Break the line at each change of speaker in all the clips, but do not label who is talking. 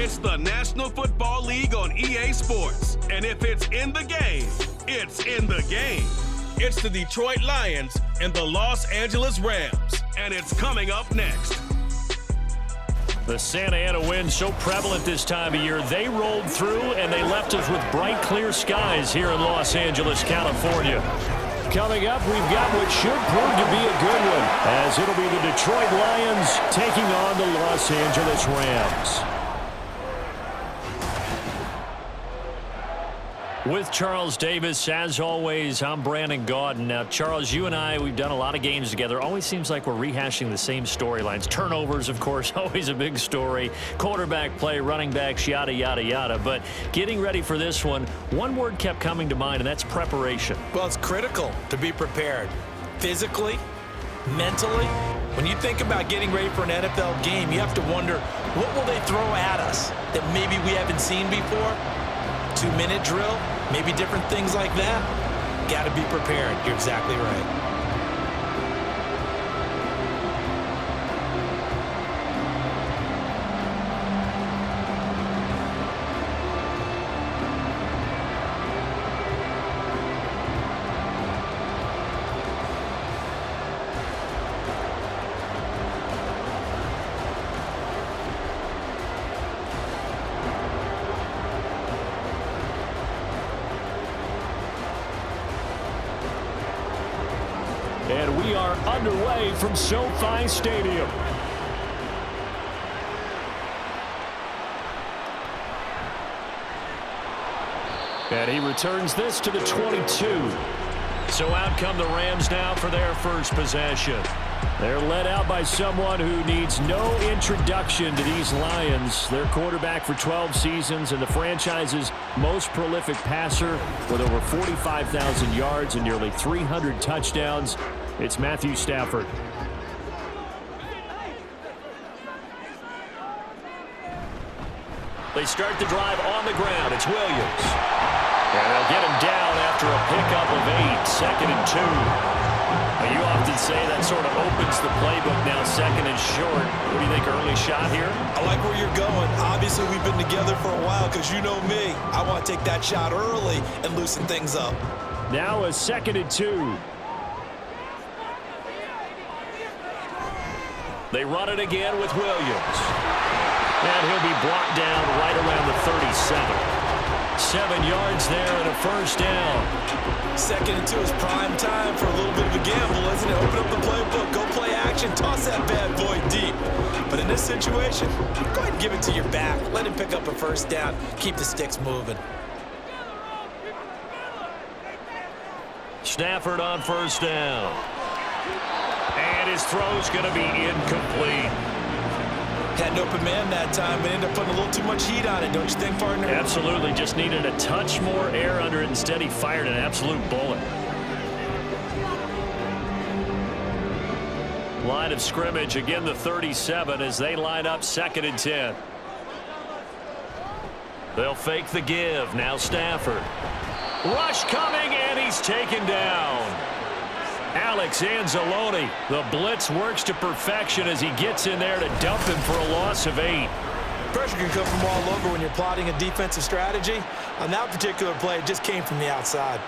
It's the National Football League on EA Sports. And if it's in the game, it's in the game. It's the Detroit Lions and the Los Angeles Rams. And it's coming up next.
The Santa Ana wind so prevalent this time of year, they rolled through and they left us with bright, clear skies here in Los Angeles, California. Coming up, we've got what should prove to be a good one, as it'll be the Detroit Lions taking on the Los Angeles Rams. With Charles Davis, as always, I'm Brandon Gaudin. Now, Charles, you and I, we've done a lot of games together. Always seems like we're rehashing the same storylines. Turnovers, of course, always a big story. Quarterback play, running backs, yada, yada, yada. But getting ready for this one word kept coming to mind, and that's preparation.
Well, it's critical to be prepared. Physically, mentally. When you think about getting ready for an NFL game, you have to wonder, what will they throw at us that maybe we haven't seen before? 2-minute drill, maybe different things like that. Got to be prepared. You're exactly right.
And we are underway from SoFi Stadium. And he returns this to the 22. So out come the Rams now for their first possession. They're led out by someone who needs no introduction to these Lions. Their quarterback for 12 seasons and the franchise's most prolific passer with over 45,000 yards and nearly 300 touchdowns. It's Matthew Stafford. They start the drive on the ground. It's Williams. And they'll get him down after a pickup of 8, 2nd and 2. Now, you often say that sort of opens the playbook now, 2nd and short. What do you think, early shot here?
I like where you're going. Obviously, we've been together for a while because you know me. I want to take that shot early and loosen things up.
Now a 2nd and 2. They run it again with Williams. And he'll be brought down right around the 37. 7 yards there and a first down.
2nd and 2 is prime time for a little bit of a gamble, isn't it? Open up the playbook, go play action, toss that bad boy deep. But in this situation, go ahead and give it to your back. Let him pick up a first down. Keep the sticks moving.
Stafford on first down. And his throw's going to be incomplete.
Had an open man that time, but ended up putting a little too much heat on it, don't you think, partner?
Absolutely. Just needed a touch more air under it. Instead, he fired an absolute bullet. Line of scrimmage, again the 37 as they line up 2nd and 10. They'll fake the give. Now Stafford. Rush coming, and he's taken down. Alex Anzalone, the blitz works to perfection as he gets in there to dump him for a loss of 8.
Pressure can come from all over when you're plotting a defensive strategy. On that particular play, it just came from the outside.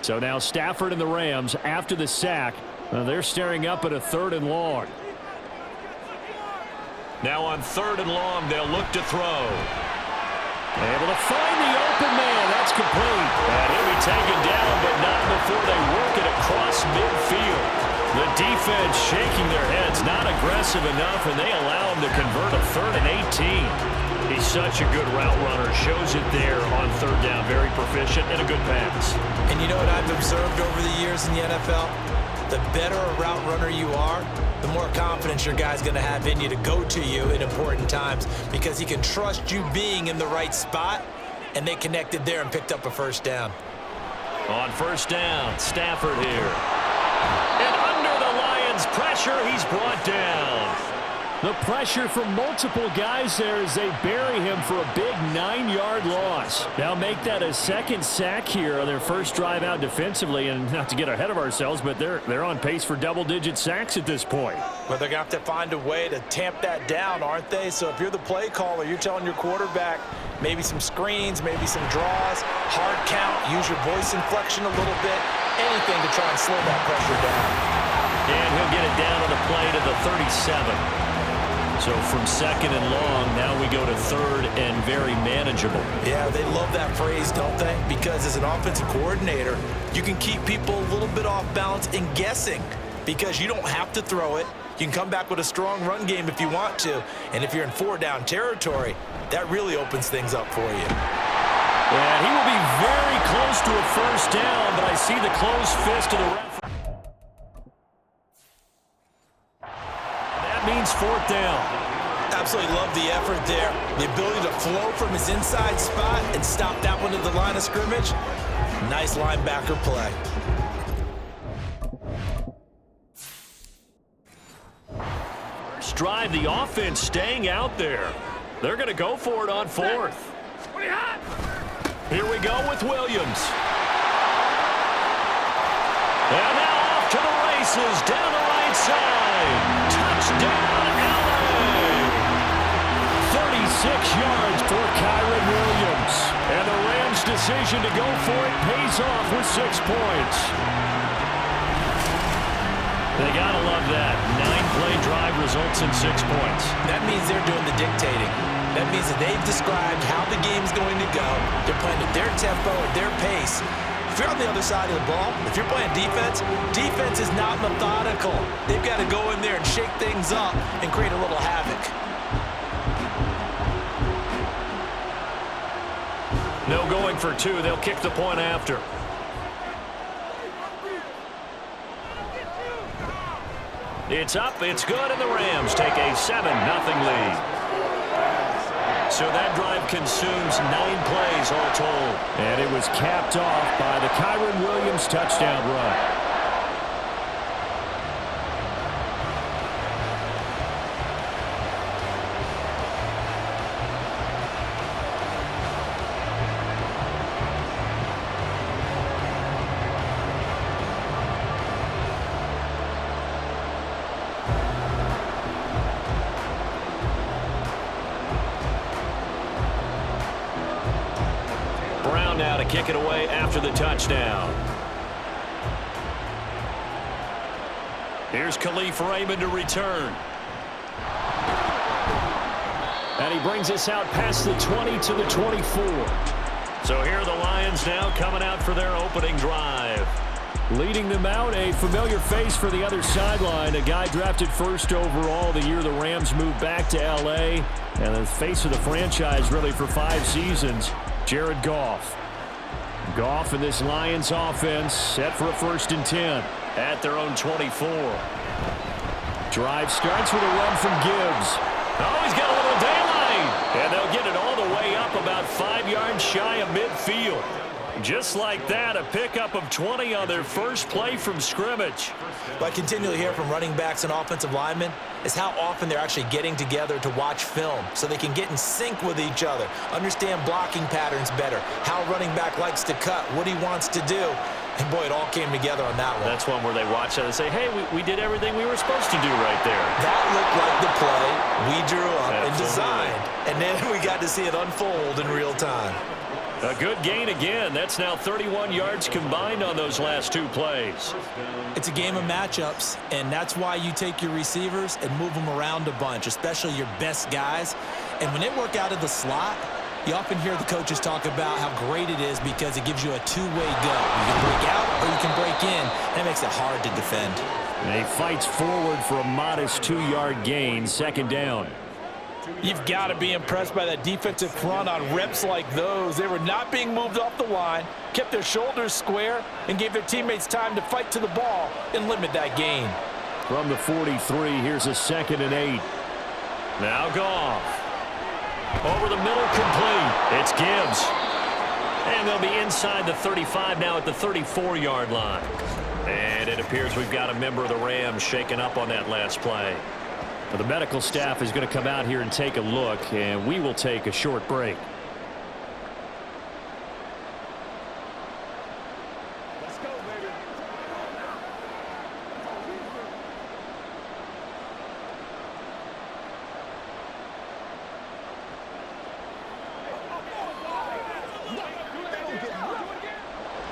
So now Stafford and the Rams, after the sack, they're staring up at a 3rd and long. Now on 3rd and long, they'll look to throw. Able to find the open man. That's complete. And he'll be taken down, but not before they work it across midfield. The defense shaking their heads, not aggressive enough, and they allow him to convert a 3rd and 18. He's such a good route runner. Shows it there on 3rd down. Very proficient and a good pass.
And you know what I've observed over the years in the NFL? The better a route runner you are, the more confidence your guy's going to have in you to go to you in important times because he can trust you being in the right spot, and they connected there and picked up a first down.
On first down, Stafford here. And under the Lions' pressure, he's brought down. The pressure from multiple guys there as they bury him for a big 9-yard loss. Now make that a second sack here on their first drive out defensively. And not to get ahead of ourselves, but they're on pace for double-digit sacks at this point.
But they're going to have to find a way to tamp that down, aren't they? So if you're the play caller, you're telling your quarterback maybe some screens, maybe some draws, hard count, use your voice inflection a little bit, anything to try and slow that pressure down.
And he'll get it down on the play to the 37. So from second and long, now we go to third and very manageable.
Yeah, they love that phrase, don't they? Because as an offensive coordinator, you can keep people a little bit off balance and guessing because you don't have to throw it. You can come back with a strong run game if you want to. And if you're in 4-down territory, that really opens things up for you.
And he will be very close to a first down, but I see the closed fist of the ref. Means fourth down.
Absolutely love the effort there. The ability to flow from his inside spot and stop that one at the line of scrimmage. Nice linebacker play.
First drive, the offense staying out there. They're going to go for it on fourth. Here we go with Williams. And now off to the races down the right side. Touchdown, LA! 36 yards for Kyren Williams. And the Rams' decision to go for it pays off with 6 points. They gotta love that. 9-play drive results in 6 points.
That means they're doing the dictating. That means that they've described how the game's going to go. They're playing at their tempo, at their pace. If you're on the other side of the ball, if you're playing defense, defense is not methodical. They've got to go in there and shake things up and create a little havoc.
No going for 2. They'll kick the point after. It's up, it's good, and the Rams take a 7-0 lead. So that drive consumes 9 plays all told. And it was capped off by the Kyren Williams touchdown run. Now to kick it away after the touchdown. Here's Khalif Raymond to return. And he brings us out past the 20 to the 24. So here are the Lions now coming out for their opening drive. Leading them out, a familiar face for the other sideline, a guy drafted first overall the year the Rams moved back to L.A., and the face of the franchise really for 5 seasons, Jared Goff. Goff in this Lions offense set for a 1st and 10 at their own 24. Drive starts with a run from Gibbs. Oh, he's got a little daylight. And they'll get it all the way up about 5 yards shy of midfield. Just like that, a pickup of 20 on their first play from scrimmage.
What I continually hear from running backs and offensive linemen is how often they're actually getting together to watch film so they can get in sync with each other, understand blocking patterns better, how a running back likes to cut, what he wants to do. And, boy, it all came together on that one.
That's one where they watch it and say, hey, we did everything we were supposed to do right there.
That looked like the play we drew up and designed. And then we got to see it unfold in real time.
A good gain again. That's now 31 yards combined on those last 2 plays.
It's a game of matchups, and that's why you take your receivers and move them around a bunch, especially your best guys. And when they work out of the slot, you often hear the coaches talk about how great it is because it gives you a 2-way go. You can break out or you can break in. That makes it hard to defend.
And he fights forward for a modest 2-yard gain, 2nd down.
You've got to be impressed by that defensive front on reps like those. They were not being moved off the line, kept their shoulders square, and gave their teammates time to fight to the ball and limit that gain.
From the 43, here's a 2nd and 8. Now Goff. Over the middle, complete. It's Gibbs. And they'll be inside the 35 now at the 34-yard line. And it appears we've got a member of the Rams shaken up on that last play. The medical staff is going to come out here and take a look, and we will take a short break.
Let's go, baby.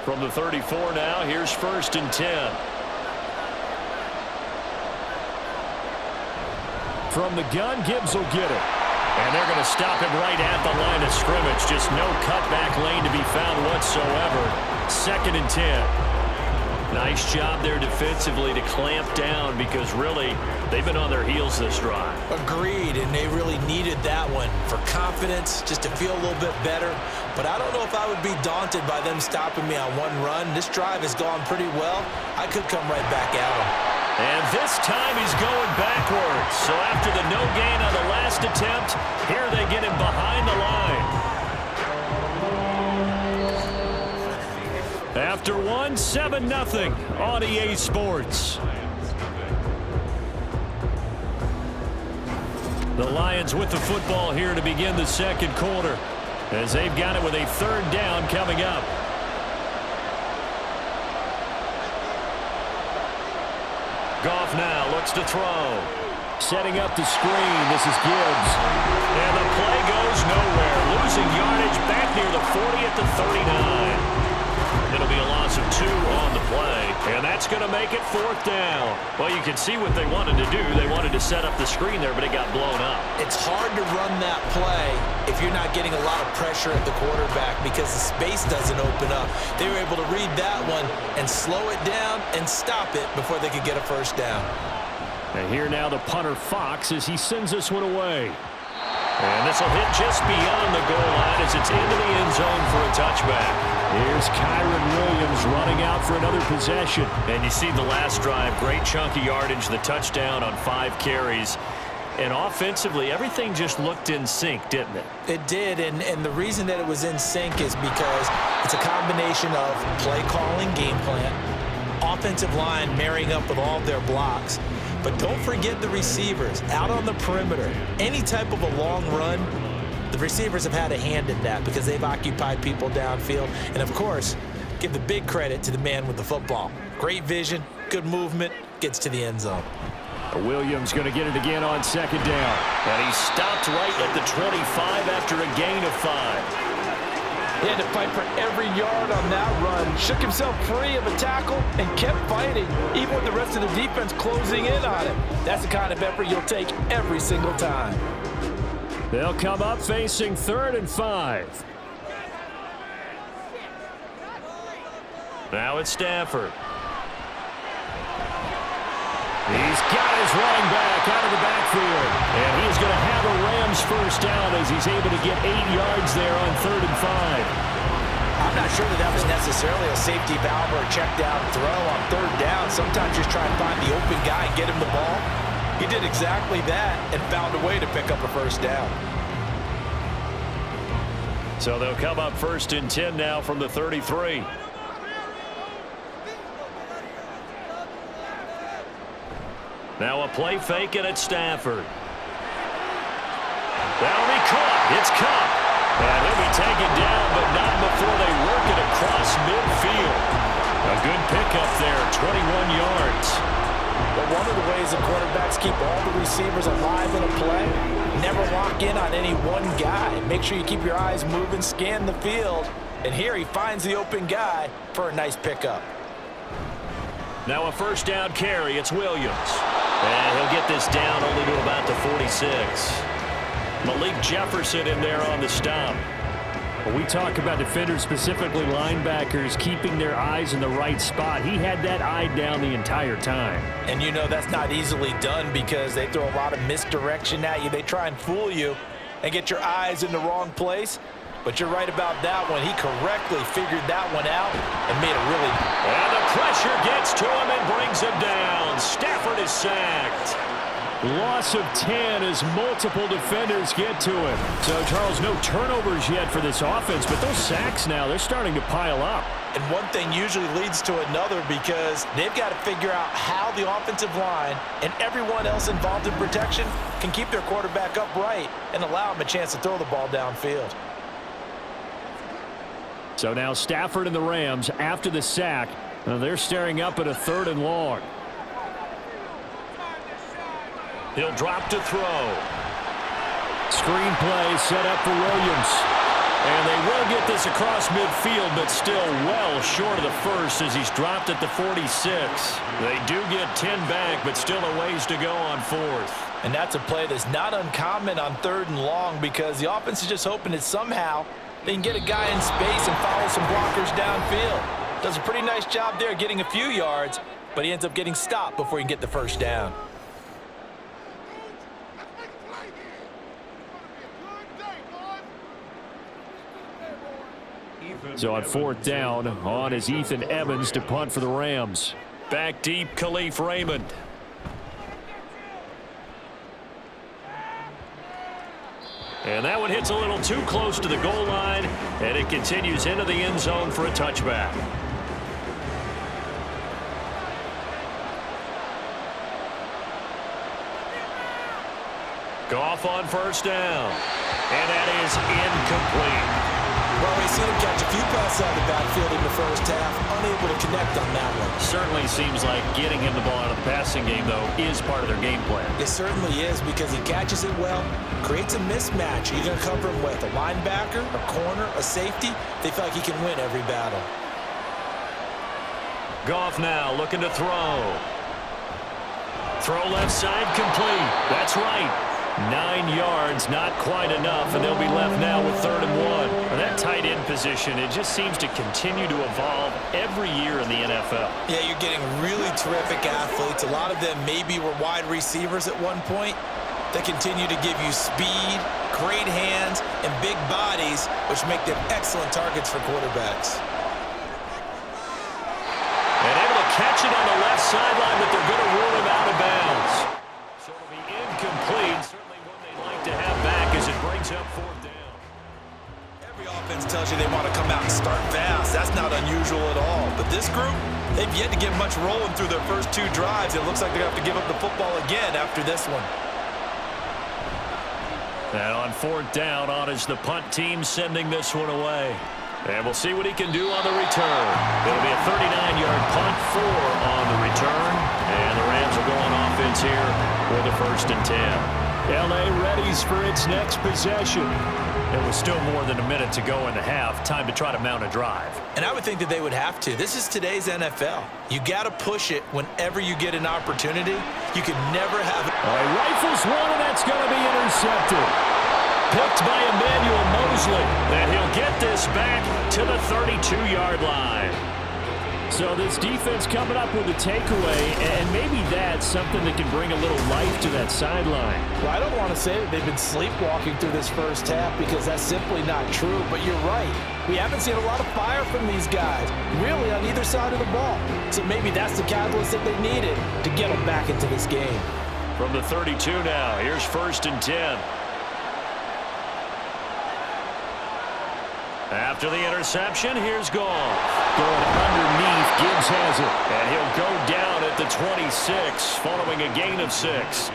From the 34 now, here's 1st and 10. From the gun, Gibbs will get it. And they're going to stop him right at the line of scrimmage. Just no cutback lane to be found whatsoever. 2nd and 10. Nice job there defensively to clamp down because really they've been on their heels this drive.
Agreed, and they really needed that one for confidence, just to feel a little bit better. But I don't know if I would be daunted by them stopping me on one run. This drive has gone pretty well. I could come right back at them.
And this time he's going backwards. So after the no gain on the last attempt, here they get him behind the line. After 7-0 on EA Sports. The Lions with the football here to begin the 2nd quarter, as they've got it with a 3rd down coming up. Goff now looks to throw. Setting up the screen. This is Gibbs. And the play goes nowhere. Losing yardage back near the 40 at the 39. It'll be a loss of 2 on the play, and that's going to make it 4th down. Well, you can see what they wanted to do. They wanted to set up the screen there, but it got blown up.
It's hard to run that play if you're not getting a lot of pressure at the quarterback because the space doesn't open up. They were able to read that one and slow it down and stop it before they could get a 1st down.
And here now the punter Fox as he sends this one away. And this will hit just beyond the goal line as it's into the end zone for a touchback. Here's Kyron Williams running out for another possession. And you see the last drive, great chunk of yardage, the touchdown on 5 carries. And offensively, everything just looked in sync, didn't it?
It did, and the reason that it was in sync is because it's a combination of play calling, game plan, offensive line marrying up with all of their blocks. But don't forget the receivers out on the perimeter. Any type of a long run, the receivers have had a hand in that because they've occupied people downfield. And, of course, give the big credit to the man with the football. Great vision, good movement, gets to the end zone.
Williams going to get it again on 2nd down. And he stopped right at the 25 after a gain of 5.
He had to fight for every yard on that run. Shook himself free of a tackle and kept fighting, even with the rest of the defense closing in on him. That's the kind of effort you'll take every single time.
They'll come up facing 3rd and 5. Now it's Stafford. He's got his running back out of the backfield. And he's going to have a Rams 1st down as he's able to get 8 yards there on 3rd and 5.
I'm not sure that was necessarily a safety valve or a check down throw on 3rd down. Sometimes just try and find the open guy and get him the ball. He did exactly that and found a way to pick up a 1st down.
So they'll come up 1st and 10 now from the 33. Now a play fake, and it's Stafford. That'll be caught. It's Cup. And he'll be taken down, but not before they work it across midfield. A good pickup there, 21 yards.
But one of the ways the quarterbacks keep all the receivers alive in a play, never lock in on any one guy. Make sure you keep your eyes moving, scan the field. And here he finds the open guy for a nice pickup.
Now a 1st down carry. It's Williams. And he'll get this down only to about the 46. Malik Jefferson in there on the stop. When we talk about defenders, specifically linebackers, keeping their eyes in the right spot, he had that eye down the entire time.
And you know that's not easily done because they throw a lot of misdirection at you. They try and fool you and get your eyes in the wrong place. But you're right about that one. He correctly figured that one out and made a really...
And the pressure gets to him and brings him down. Stafford is sacked. Loss of 10 as multiple defenders get to him. So, Charles, no turnovers yet for this offense, but those sacks now, they're starting to pile up.
And one thing usually leads to another because they've got to figure out how the offensive line and everyone else involved in protection can keep their quarterback upright and allow him a chance to throw the ball downfield.
So now Stafford and the Rams, after the sack, they're staring up at a 3rd and long. He'll drop to throw. Screen play set up for Williams. And they will get this across midfield, but still well short of the first as he's dropped at the 46. They do get 10 back, but still a ways to go on 4th.
And that's a play that's not uncommon on 3rd and long because the offense is just hoping that somehow they can get a guy in space and follow some blockers downfield. Does a pretty nice job there getting a few yards, but he ends up getting stopped before he can get the first down.
So on 4th down, on is Ethan Evans to punt for the Rams. Back deep, Khalif Raymond. And that one hits a little too close to the goal line, and it continues into the end zone for a touchback. Goff on 1st down, and that is incomplete.
Well, we've seen him catch a few passes out of the backfield in the first half, unable to connect on that one.
Certainly seems like getting him the ball out of the passing game, though, is part of their game plan.
It certainly is because he catches it well, creates a mismatch. You're going to cover him with a linebacker, a corner, a safety. They feel like he can win every battle.
Goff now looking to throw. Throw left side complete. That's right. 9 yards, not quite enough, and they'll be left now with 3rd and 1. That tight end position, it just seems to continue to evolve every year in the NFL.
Yeah, you're getting really terrific athletes. A lot of them maybe were wide receivers at one point. They continue to give you speed, great hands, and big bodies, which make them excellent targets for quarterbacks.
And able to catch it on the left sideline, but they're going to rule him out of bounds. So it'll be incomplete. To have back as it brings up 4th down.
Every offense tells you they want to come out and start fast. That's not unusual at all. But this group, they've yet to get much rolling through their first 2 drives. It looks like they're going to have to give up the football again after this one.
And on 4th down, on is the punt team sending this one away. And we'll see what he can do on the return. It'll be a 39-yard punt, 4 on the return. And the Rams will go on offense here with a 1st and 10. L.A. readies for its next possession. It was still more than a minute to go in the half. Time to try to mount a drive.
And I would think that they would have to. This is today's NFL. You got to push it whenever you get an opportunity. You can never have it.
All right, rifles one, and that's going to be intercepted. Picked by Emmanuel Mosley. And he'll get this back to the 32-yard line. So this defense coming up with a takeaway, and maybe that's something that can bring a little life to that sideline.
Well, I don't want to say that they've been sleepwalking through this first half because that's simply not true, but you're right. We haven't seen a lot of fire from these guys, really on either side of the ball. So maybe that's the catalyst that they needed to get them back into this game.
From the 32 now, here's 1st and 10. After the interception, here's Goff. Going underneath, Gibbs has it. And he'll go down at the 26, following a gain of 6.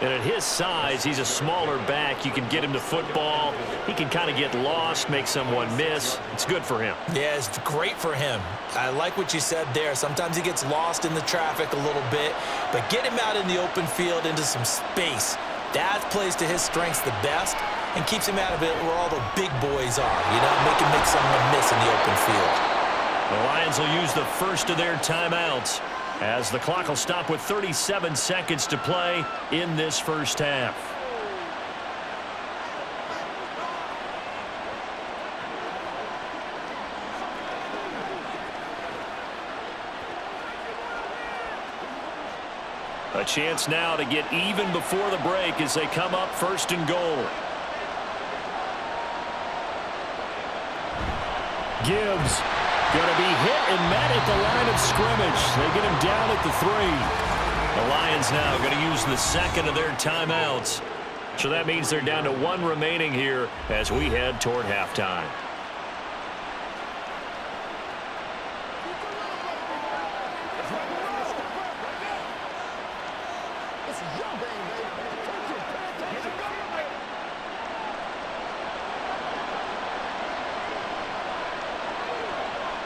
And at his size, he's a smaller back. You can get him to football. He can kind of get lost, make someone miss. It's good for him.
Yeah, it's great for him. I like what you said there. Sometimes he gets lost in the traffic a little bit, but get him out in the open field into some space. That plays to his strengths the best and keeps him out of it where all the big boys are, you know, make someone miss in the open field.
The Lions will use the first of their timeouts as the clock will stop with 37 seconds to play in this first half. A chance now to get even before the break as they come up 1st and goal. Gibbs going to be hit and met at the line of scrimmage. They get him down at the 3. The Lions now going to use the second of their timeouts. So that means they're down to one remaining here as we head toward halftime.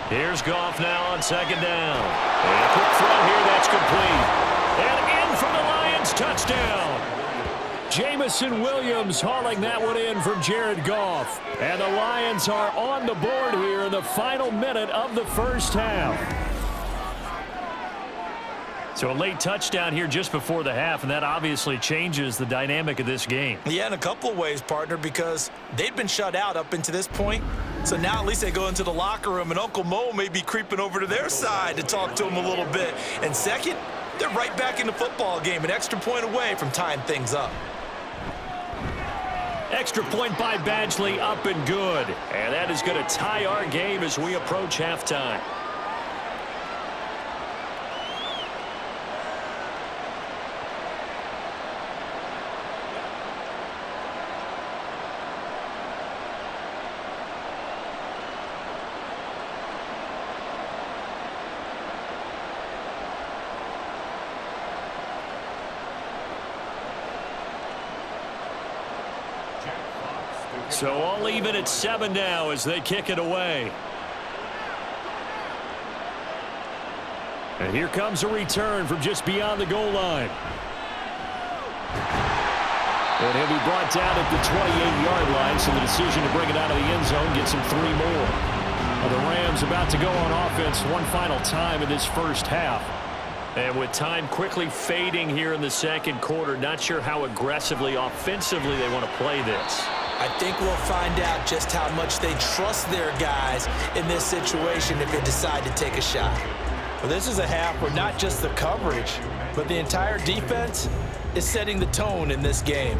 Here's Goff now on second down. And a quick throw here, that's complete. And in for the Lions, touchdown. Jamison Williams hauling that one in from Jared Goff. And the Lions are on the board here in the final minute of the first half. So a late touchdown here just before the half, and that obviously changes the dynamic of this game.
Yeah, in a couple of ways, partner, because they've been shut out up until this point. So now at least they go into the locker room, and Uncle Mo may be creeping over to their side to talk to him a little bit. And second, they're right back in the football game, an extra point away from tying things up.
Extra point by Badgley, up and good. And that is going to tie our game as we approach halftime. So all even at 7 now as they kick it away. And here comes a return from just beyond the goal line. And he'll be brought down at the 28-yard line, so the decision to bring it out of the end zone gets him 3 more. Well, the Rams about to go on offense one final time in this first half. And with time quickly fading here in the second quarter, not sure how aggressively, offensively they want to play this.
I think we'll find out just how much they trust their guys in this situation if they decide to take a shot.
Well, this is a half where not just the coverage, but the entire defense is setting the tone in this game.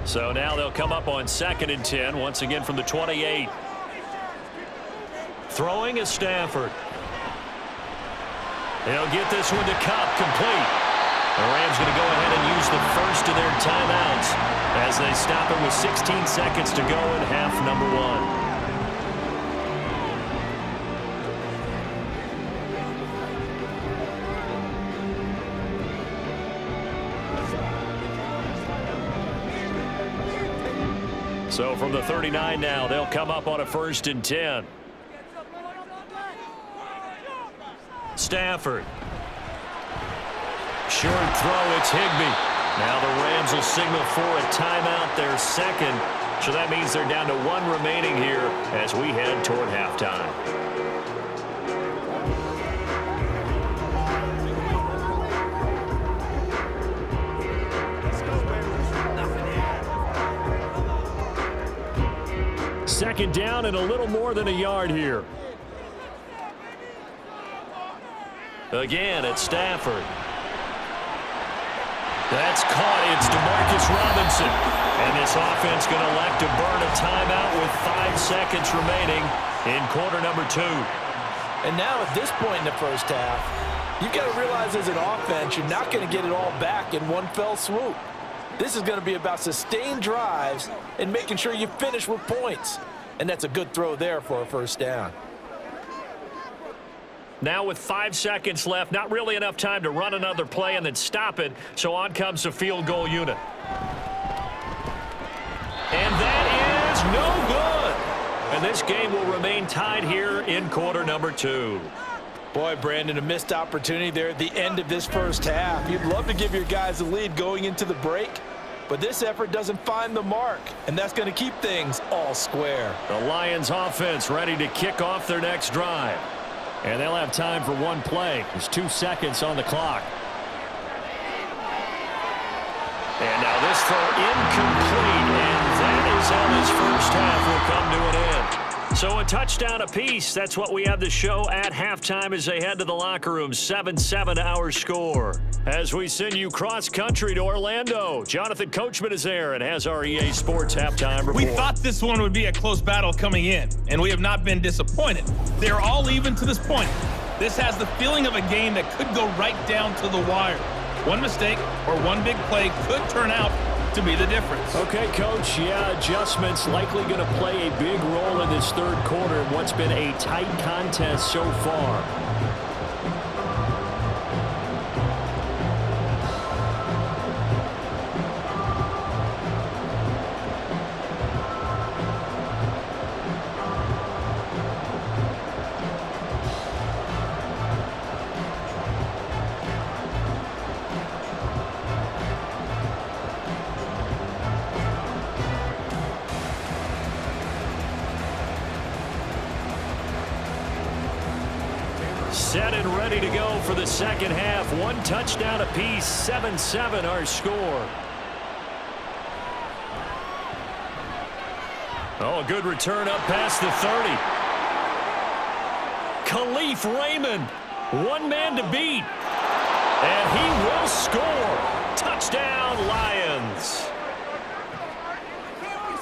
So now they'll come up on 2nd and 10, once again from the 28. Throwing is Stafford. They'll get this one to Cup, complete. The Rams going to go ahead and use the first of their timeouts as they stop it with 16 seconds to go in half number 1. So from the 39 now, they'll come up on a 1st and 10. Stafford. Short throw, it's Higbee. Now the Rams will signal for a timeout, their second. So that means they're down to 1 remaining here as we head toward halftime. Second down and a little more than a yard here. Again, it's Stafford. That's caught. It's DeMarcus Robinson. And this offense going to elect to burn a timeout with 5 seconds remaining in quarter number 2.
And now at this point in the first half, you've got to realize as an offense, you're not going to get it all back in one fell swoop. This is going to be about sustained drives and making sure you finish with points. And that's a good throw there for a first down.
Now with 5 seconds left, not really enough time to run another play and then stop it, so on comes the field goal unit. And that is no good. And this game will remain tied here in quarter number 2.
Boy, Brandon, a missed opportunity there at the end of this first half. You'd love to give your guys a lead going into the break, but this effort doesn't find the mark, and that's going to keep things all square.
The Lions offense ready to kick off their next drive. And they'll have time for 1 play. There's 2 seconds on the clock. And now this throw incomplete, and that is how this first half will come to an end. So a touchdown apiece. That's what we have to show at halftime as they head to the locker room. 7-7 our score. As we send you cross-country to Orlando, Jonathan Coachman is there and has our EA Sports halftime report.
We thought this one would be a close battle coming in, and we have not been disappointed. They're all even to this point.
This has the feeling of a game that could go right down to the wire. One mistake or one big play could turn out to be the difference.
Okay, Coach, yeah, adjustments likely going to play a big role in this third quarter in what's been a tight contest so far. Set and ready to go for the second half. One touchdown apiece, 7-7 our score. Oh, a good return up past the 30. Khalif Raymond, one man to beat. And he will score. Touchdown, Lions.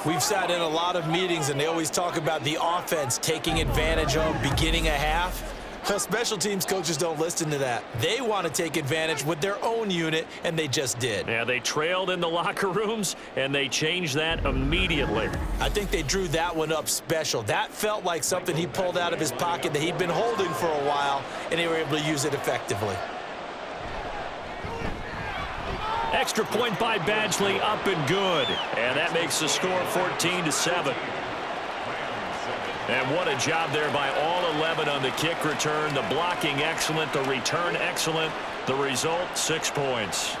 We've sat in a lot of meetings, and they always talk about the offense taking advantage of beginning a half. Well, special teams coaches don't listen to that. They want to take advantage with their own unit, and they just did.
Yeah, they trailed in the locker rooms, and they changed that immediately.
I think they drew that one up special. That felt like something he pulled out of his pocket that he'd been holding for a while, and they were able to use it effectively.
Extra point by Badgley, up and good. And that makes the score 14-7. And what a job there by all 11 on the kick return. The blocking excellent, the return excellent. The result, 6 points.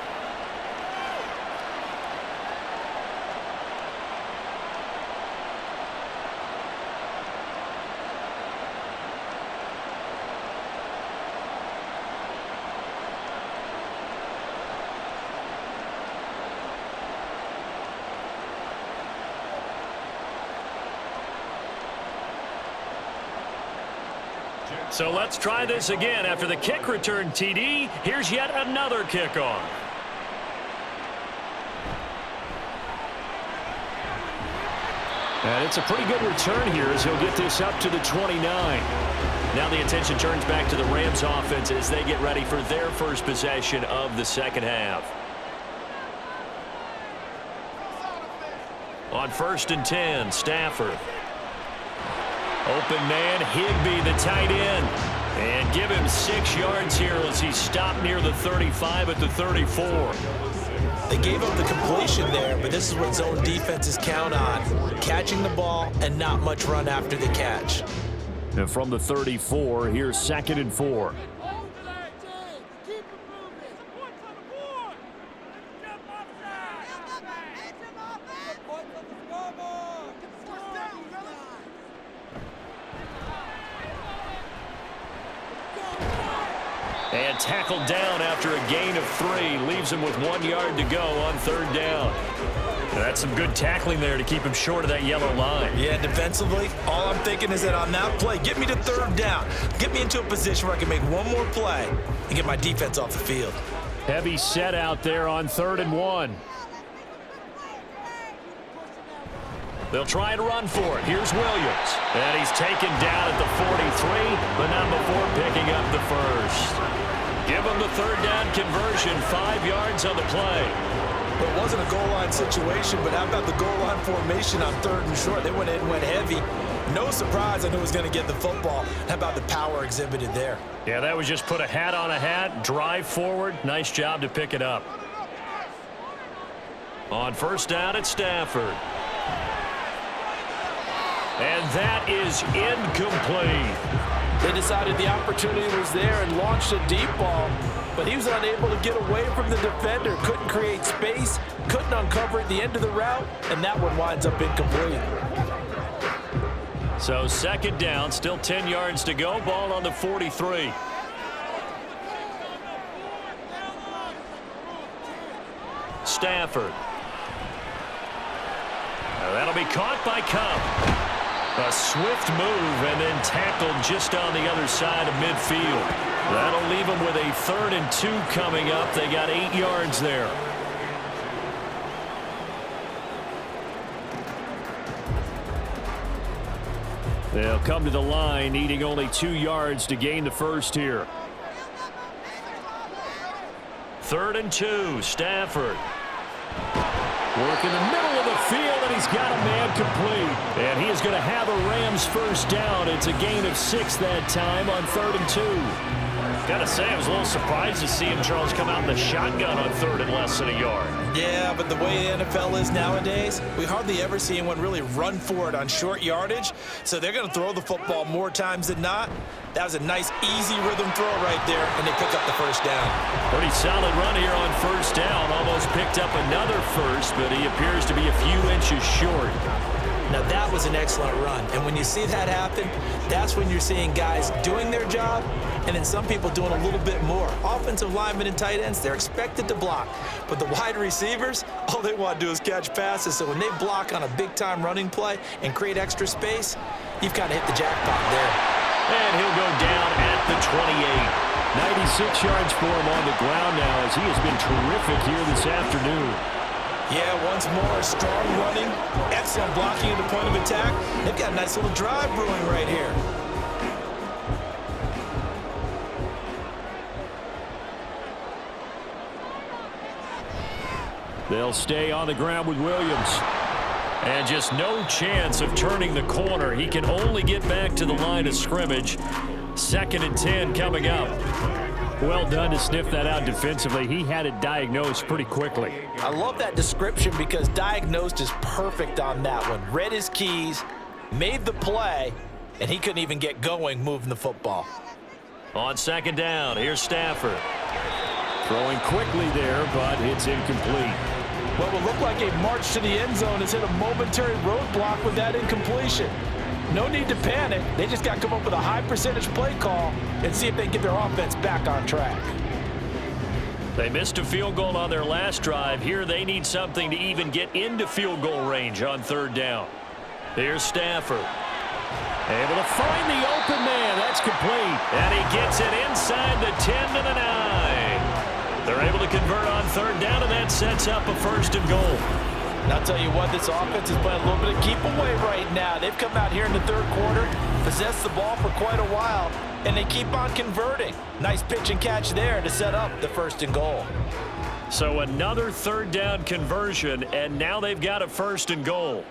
So let's try this again. After the kick return TD, here's yet another kickoff. And it's a pretty good return here as he'll get this up to the 29. Now the attention turns back to the Rams offense as they get ready for their first possession of the second half. On 1st and 10, Stafford. Open man, Higbee, the tight end. And give him 6 yards here as he stopped near the 35 at the 34.
They gave up the completion there, but this is what zone defenses count on. Catching the ball and not much run after the catch.
And from the 34, here's 2nd and 4. And tackled down after a gain of 3. Leaves him with 1 yard to go on 3rd down. And that's some good tackling there to keep him short of that yellow line.
Yeah, defensively, all I'm thinking is that on that play, get me to 3rd down. Get me into a position where I can make one more play and get my defense off the field.
Heavy set out there on 3rd and 1. They'll try and run for it. Here's Williams. And he's taken down at the 43, but not before picking up the first. Give him the 3rd down conversion, 5 yards on the play.
Well, it wasn't a goal line situation, but how about the goal line formation on 3rd and short? They went in, went heavy. No surprise on who was going to get the football. How about the power exhibited there?
Yeah, that was just put a hat on a hat, drive forward. Nice job to pick it up. On 1st down, it's Stafford. And that is incomplete.
They decided the opportunity was there and launched a deep ball, but he was unable to get away from the defender. Couldn't create space, couldn't uncover at the end of the route, and that one winds up incomplete.
So 2nd down, still 10 yards to go. Ball on the 43. Stafford. Now that'll be caught by Cup. A swift move and then tackled just on the other side of midfield. That'll leave them with a 3rd and 2 coming up. They got 8 yards there. They'll come to the line, needing only 2 yards to gain the first here. 3rd and 2, Stafford. Work in the middle of the field, and he's got a man complete. And he is going to have a Rams first down. It's a gain of 6 that time on 3rd and 2.
Gotta say, I was a little surprised to see him, Charles, come out in the shotgun on 3rd and less than a yard.
Yeah, but the way the NFL is nowadays, we hardly ever see anyone really run for it on short yardage. So they're going to throw the football more times than not. That was a nice, easy rhythm throw right there, and they pick up the first down.
Pretty solid run here on first down. Almost picked up another first, but he appears to be a few inches short.
Now, that was an excellent run. And when you see that happen, that's when you're seeing guys doing their job and then some people doing a little bit more. Offensive linemen and tight ends, they're expected to block. But the wide receivers, all they want to do is catch passes. So when they block on a big-time running play and create extra space, you've kind of hit the jackpot there.
And he'll go down at the 28. 96 yards for him on the ground now as he has been terrific here this afternoon.
Yeah, once more, strong running, excellent blocking at the point of attack. They've got a nice little drive brewing right here.
They'll stay on the ground with Williams. And just no chance of turning the corner. He can only get back to the line of scrimmage. 2nd and 10 coming up. Well done to sniff that out defensively. He had it diagnosed pretty quickly.
I love that description because diagnosed is perfect on that one. Read his keys, made the play, and he couldn't even get going moving the football.
On 2nd down, here's Stafford. Throwing quickly there, but it's incomplete.
What will look like a march to the end zone has hit a momentary roadblock with that incompletion. No need to panic. They just got to come up with a high percentage play call and see if they can get their offense back on track.
They missed a field goal on their last drive. Here they need something to even get into field goal range on 3rd down. Here's Stafford. Able to find the open man. That's complete. And he gets it inside the 10 to the 9. They're able to convert on 3rd down, and that sets up a 1st and goal.
And I'll tell you what, this offense is playing a little bit of keep away right now. They've come out here in the 3rd quarter, possessed the ball for quite a while, and they keep on converting. Nice pitch and catch there to set up the 1st and goal.
So another 3rd down conversion, and now they've got a 1st and goal.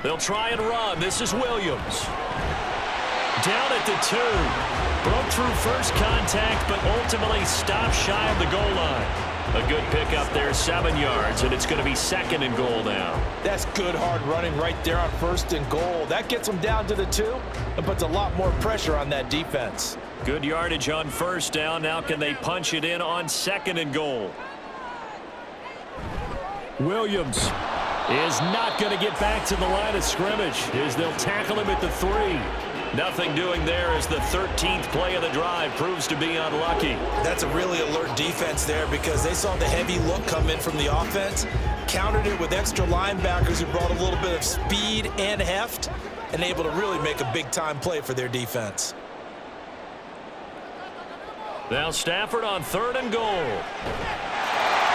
They'll try and run. This is Williams. Down at the 2. Broke through first contact, but ultimately stopped shy of the goal line. A good pickup there, 7 yards, and it's going to be 2nd and goal now.
That's good hard running right there on 1st and goal. That gets them down to the 2 and puts a lot more pressure on that defense.
Good yardage on 1st down. Now can they punch it in on 2nd and goal? Williams is not going to get back to the line of scrimmage as they'll tackle him at the 3. Nothing doing there as the 13th play of the drive proves to be unlucky.
That's a really alert defense there because they saw the heavy look come in from the offense, countered it with extra linebackers who brought a little bit of speed and heft, and able to really make a big-time play for their defense.
Now Stafford on 3rd and goal.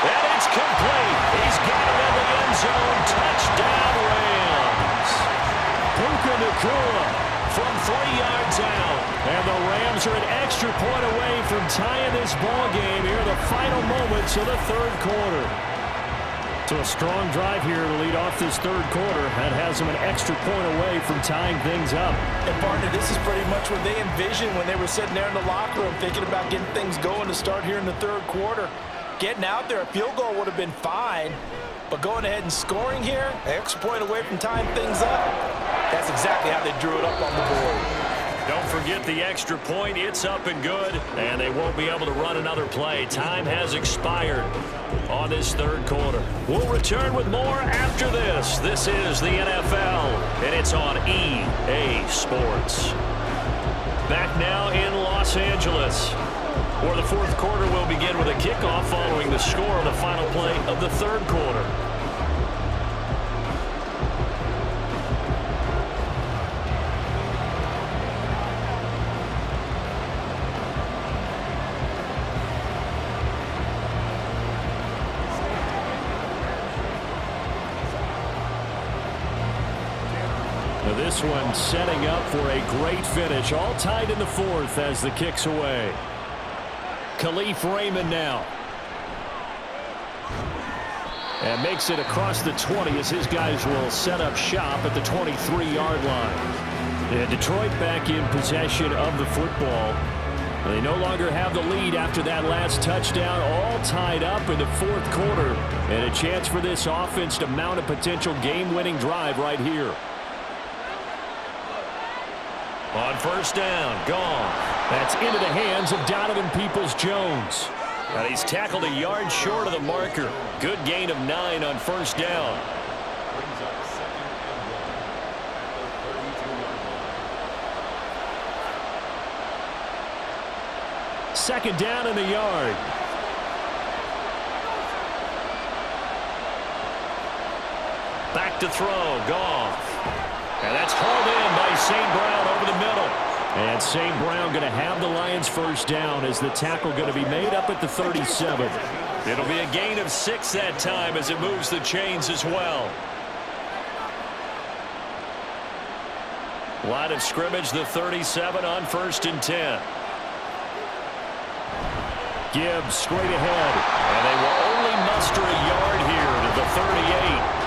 And it's complete. He's got it in the end zone. Touchdown, Rams. Puka Nacua from 3 yards out. And the Rams are an extra point away from tying this ball game here in the final moments of the 3rd quarter. So a strong drive here to lead off this 3rd quarter. That has them an extra point away from tying things up.
And partner, this is pretty much what they envisioned when they were sitting there in the locker room thinking about getting things going to start here in the 3rd quarter. Getting out there, a field goal would have been fine. But going ahead and scoring here, an extra point away from tying things up, that's exactly how they drew it up on the board.
Don't forget the extra point. It's up and good, and they won't be able to run another play. Time has expired on this 3rd quarter. We'll return with more after this. This is the NFL, and it's on EA Sports. Back now in Los Angeles, where the 4th quarter will begin with a kickoff following the score of the final play of the 3rd quarter. This one setting up for a great finish. All tied in the fourth as the kick's away. Khalif Raymond now. And makes it across the 20 as his guys will set up shop at the 23-yard line. And Detroit back in possession of the football. They no longer have the lead after that last touchdown, all tied up in the fourth quarter. And a chance for this offense to mount a potential game-winning drive right here.
On first down, gone.
That's into the hands of Donovan Peoples-Jones.
And he's tackled a yard short of the marker. Good gain of 9 on first down.
Second down in the yard.
Back to throw, Goff. And that's hauled in by St. Brown over the middle.
And St. Brown going to have the Lions first down as the tackle going to be made up at the 37.
It'll be a gain of 6 that time as it moves the chains as well. Line of scrimmage, the 37 on first and 10.
Gibbs straight ahead.
And they will only muster a yard here to the 38.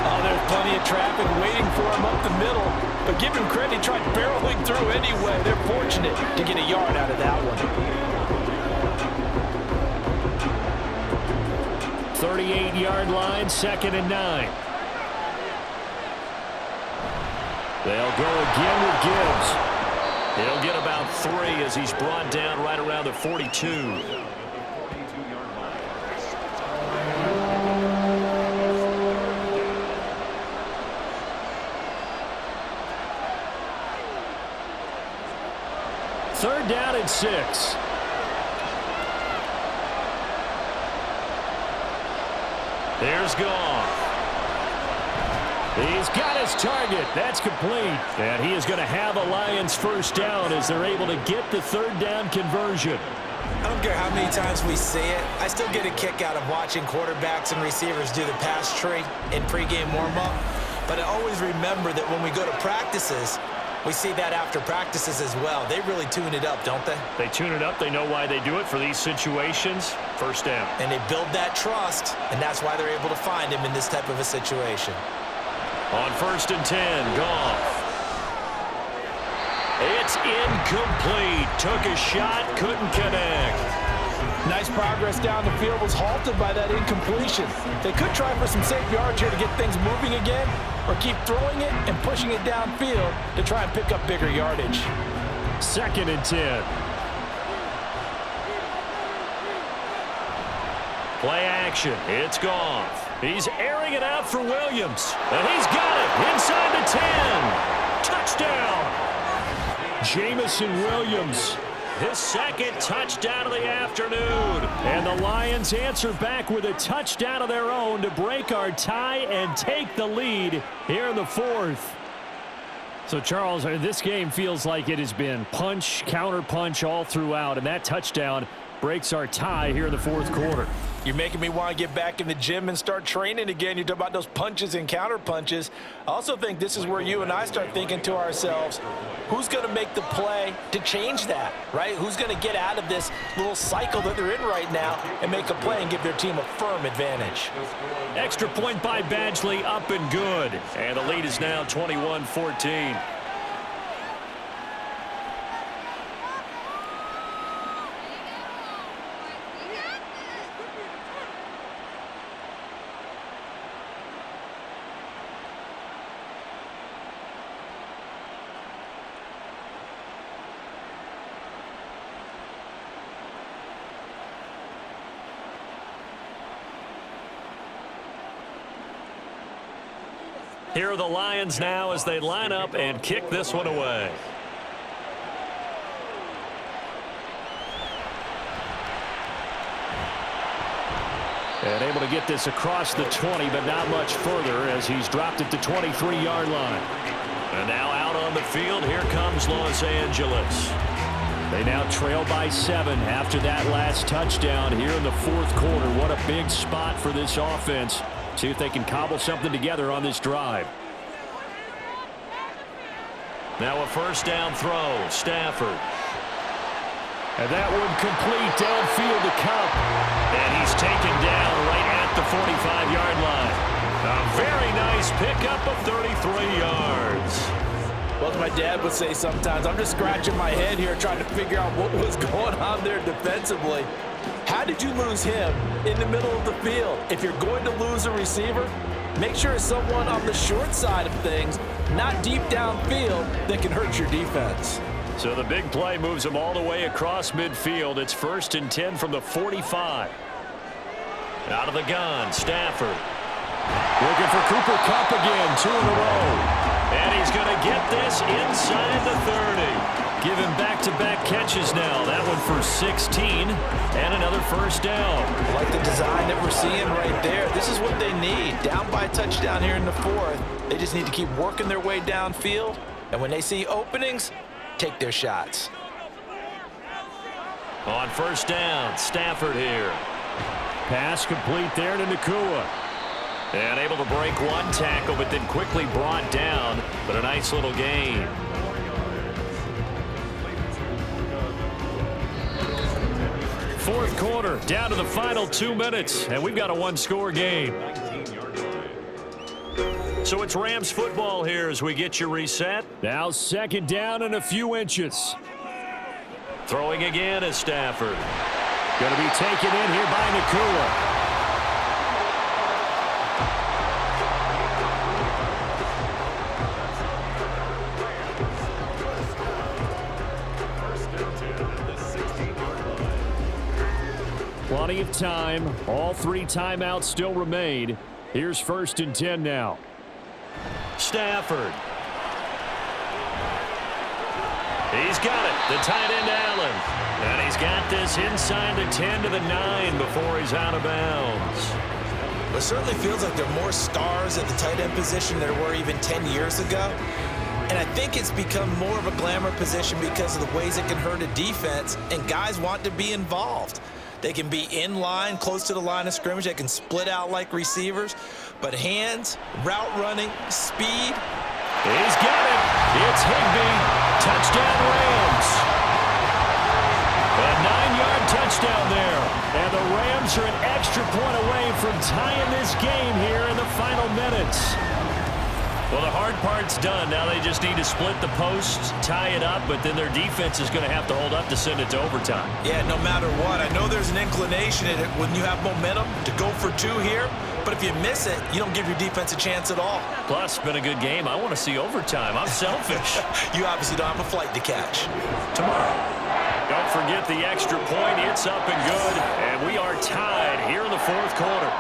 Oh, there's plenty of traffic waiting for him up the middle. But give him credit, he tried barreling through anyway. They're fortunate to get a yard out of that one.
38-yard line, second and 9. They'll go again with Gibbs.
He'll get about 3 as he's brought down right around the 42.
Third down and 6.
There's Goff.
He's got his target. That's complete. And he is going to have a Lions first down as they're able to get the third down conversion.
I don't care how many times we see it. I still get a kick out of watching quarterbacks and receivers do the pass tree in pregame warm-up. But I always remember that when we go to practices, we see that after practices as well. They really tune it up, don't they?
They tune it up. They know why they do it for these situations. First down.
And they build that trust, and that's why they're able to find him in this type of a situation.
On first and 10, Goff. It's incomplete. Took a shot, couldn't connect.
Nice progress down the field, was halted by that incompletion. They could try for some safe yards here to get things moving again, or keep throwing it and pushing it downfield to try and pick up bigger yardage.
Second and 10.
Play action. It's Goff. He's airing it out for Williams. And he's got it inside the 10. Touchdown.
Jamison Williams.
His second touchdown of the afternoon.
And the Lions answer back with a touchdown of their own to break our tie and take the lead here in the fourth. So, Charles, this game feels like it has been punch, counter punch all throughout, and that touchdown breaks our tie here in the fourth quarter.
You're making me want to get back in the gym and start training again. You talk about those punches and counter punches. I also think this is where you and I start thinking to ourselves, who's going to make the play to change that, right? Who's going to get out of this little cycle that they're in right now and make a play and give their team a firm advantage?
Extra point by Badgley, up and good. And the lead is now 21-14. Here are the Lions now as they line up and kick this one away.
And able to get this across the 20, but not much further as he's dropped it to 23-yard line.
And now out on the field, here comes Los Angeles.
They now trail by 7 after that last touchdown here in the fourth quarter. What a big spot for this offense. See if they can cobble something together on this drive.
Now a first down throw. Stafford.
And that one complete downfield to Cup.
And he's taken down right at the 45-yard line. A very nice pickup of 33 yards.
Well, as my dad would say sometimes, I'm just scratching my head here trying to figure out what was going on there defensively. How did you lose him in the middle of the field? If you're going to lose a receiver, make sure it's someone on the short side of things, not deep downfield, that can hurt your defense.
So the big play moves them all the way across midfield. It's 1st and 10 from the 45. Out of the gun, Stafford.
Looking for Cooper Kupp again, 2 in a row.
And he's going to get this inside the 30. Give him back-to-back catches now. That one for 16 and another first down.
I like the design that we're seeing right there. This is what they need. Down by a touchdown here in the 4th. They just need to keep working their way downfield. And when they see openings, take their shots.
On first down, Stafford here.
Pass complete there to Nakua.
And able to break one tackle, but then quickly brought down. But a nice little gain. Fourth quarter, down to the final 2 minutes, and we've got a one-score game. So it's Rams football here as we get you reset.
Now 2nd down and a few inches.
Throwing again is Stafford.
Going to be taken in here by Nakua. Plenty of time. All 3 timeouts still remain. Here's 1st and 10 now.
Stafford. He's got it. The tight end, Allen. And he's got this inside the 10 to the 9 before he's out of bounds.
It certainly feels like there are more stars at the tight end position than there were even 10 years ago. And I think it's become more of a glamour position because of the ways it can hurt a defense, and guys want to be involved. They can be in line, close to the line of scrimmage. They can split out like receivers. But hands, route running, speed.
He's got it. It's Higbee. Touchdown Rams. A 9-yard touchdown there. And the Rams are an extra point away from tying this game here in the final minutes. Well, the hard part's done. Now they just need to split the posts, tie it up, but then their defense is going to have to hold up to send it to overtime.
Yeah, no matter what. I know there's an inclination in it when you have momentum to go for 2 here, but if you miss it, you don't give your defense a chance at all.
Plus, it's been a good game. I want to see overtime. I'm selfish.
You obviously don't have a flight to catch.
Tomorrow. Don't forget the extra point. It's up and good, and we are tied here in the 4th quarter.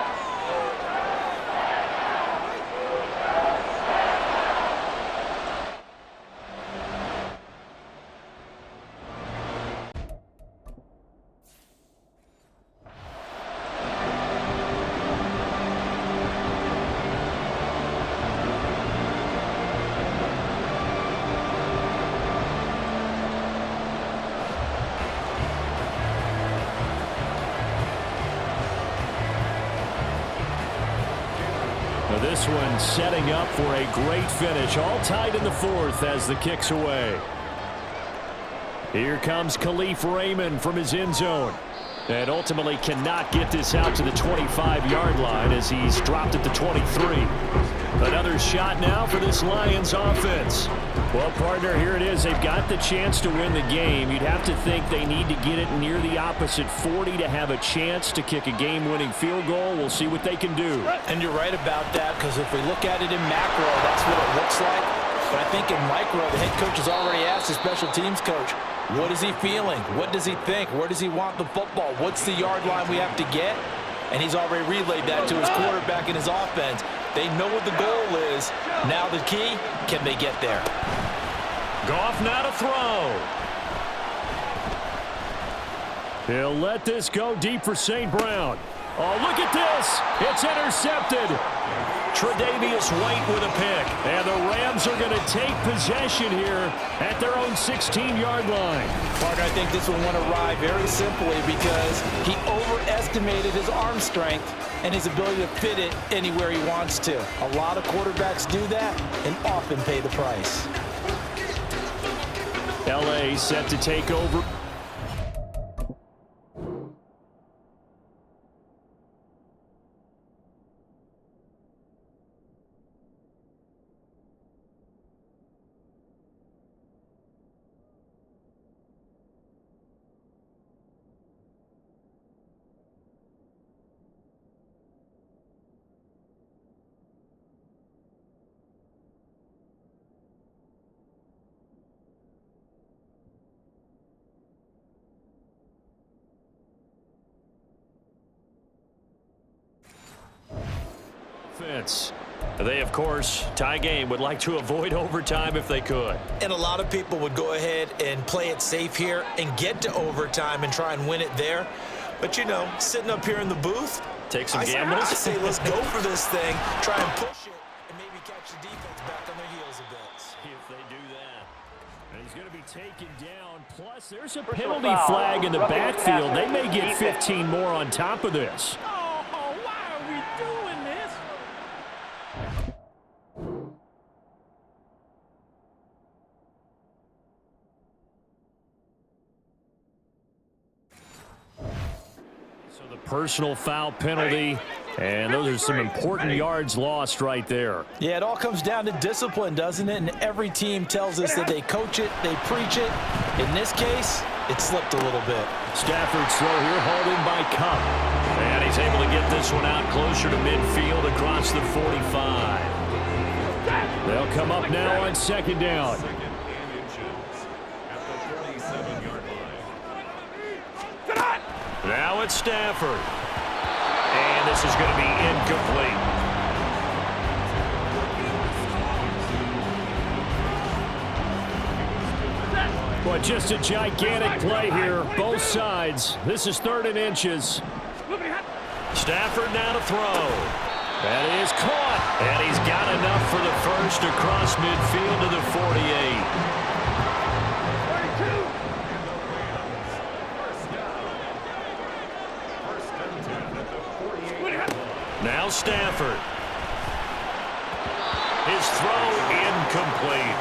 This one setting up for a great finish. All tied in the 4th as the kick's away. Here comes Khalif Raymond from his end zone. And ultimately cannot get this out to the 25-yard line as he's dropped at the 23. Another shot now for this Lions offense. Well, partner, here it is. They've got the chance to win the game. You'd have to think they need to get it near the opposite 40 to have a chance to kick a game-winning field goal. We'll see what they can do.
And you're right about that, because if we look at it in macro, that's what it looks like. But I think in micro, the head coach has already asked the special teams coach, what is he feeling? What does he think? Where does he want the football? What's the yard line we have to get? And he's already relayed that to his quarterback and his offense. They know what the goal is. Now the key, can they get there?
Goff now to throw.
He'll let this go deep for St. Brown. Oh, look at this. It's intercepted.
Tre'Davious White with a pick.
And the Rams are going to take possession here at their own 16-yard line.
Partner, I think this one went awry very simply because he overestimated his arm strength and his ability to fit it anywhere he wants to. A lot of quarterbacks do that and often pay the price.
L.A. set to take over. They, of course, tie game, would like to avoid overtime if they could.
And a lot of people would go ahead and play it safe here and get to overtime and try and win it there. But, you know, sitting up here in the booth,
take some gambles.
I say let's go for this thing, try and push it, and maybe catch the defense back on their heels a bit.
See if they do that. And he's going to be taken down. Plus, there's a penalty flag in the backfield. They may get 15 more on top of this. Personal foul penalty, and those are some important yards lost right there.
Yeah, it all comes down to discipline, doesn't it? And every team tells us that they coach it, they preach it. In this case, it slipped a little bit.
Stafford's throw here, hauled in by Cup. And he's able to get this one out closer to midfield across the 45. They'll come up now on second down. Now it's Stafford. And this is going to be incomplete. Boy, just a gigantic play here. Both sides. This is 3rd and inches. Stafford now to throw. That is caught. And he's got enough for the first across midfield to the 48. Now Stafford. His throw incomplete.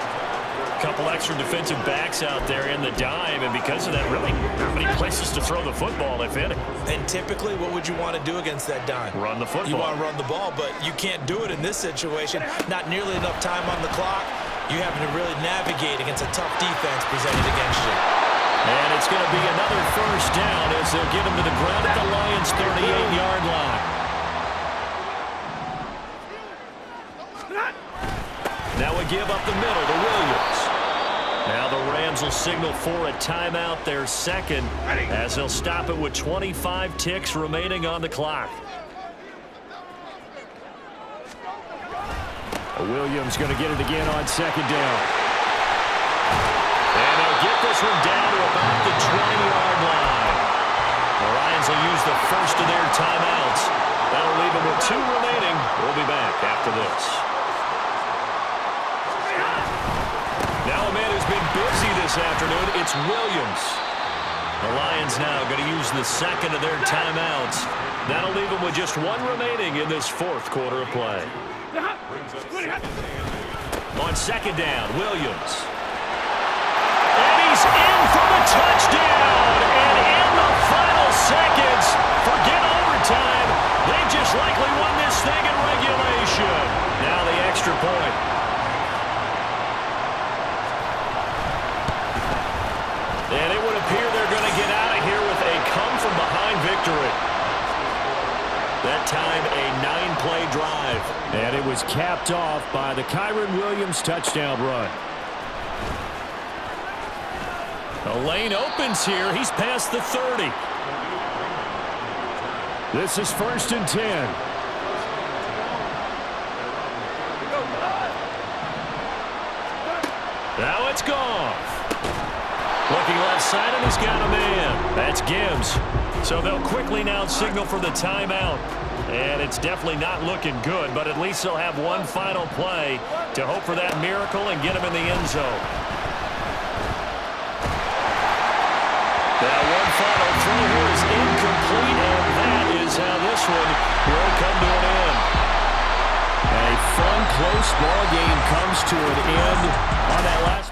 A couple extra defensive backs out there in the dime, and because of that, really not many places to throw the football, if any.
And typically, what would you want to do against that dime?
Run the football.
You want to run the ball, but you can't do it in this situation. Not nearly enough time on the clock. You having to really navigate against a tough defense presented against you.
And it's going to be another first down as they'll get him to the ground at the Lions' 38-yard line. Now we give up the middle to Williams. Now the Rams will signal for a timeout, their second, as they'll stop it with 25 ticks remaining on the clock. Williams going to get it again on second down. And they'll get this one down to about the 20-yard line. The Lions will use the first of their timeouts. That'll leave them with 2 remaining. We'll be back after this. Now a man who's been busy this afternoon, it's Williams. The Lions now going to use the second of their timeouts. That'll leave them with just 1 remaining in this 4th quarter of play. On second down, Williams. And he's in for the touchdown. And in the final seconds, forget overtime. They just likely won this thing in regulation. Now the extra point. And it would appear they're going to get out of here with a come-from-behind victory. That time, a 9-play drive. And it was capped off by the Kyren Williams touchdown run. The lane opens here. He's past the 30. This is 1st and 10. Now it's gone. Looking left side, and he's got a man. That's Gibbs. So they'll quickly now signal for the timeout. And it's definitely not looking good, but at least they'll have one final play to hope for that miracle and get him in the end zone. That one final throw here is incomplete, and that is how this one will come to an end. A fun, close ball game comes to an end on that last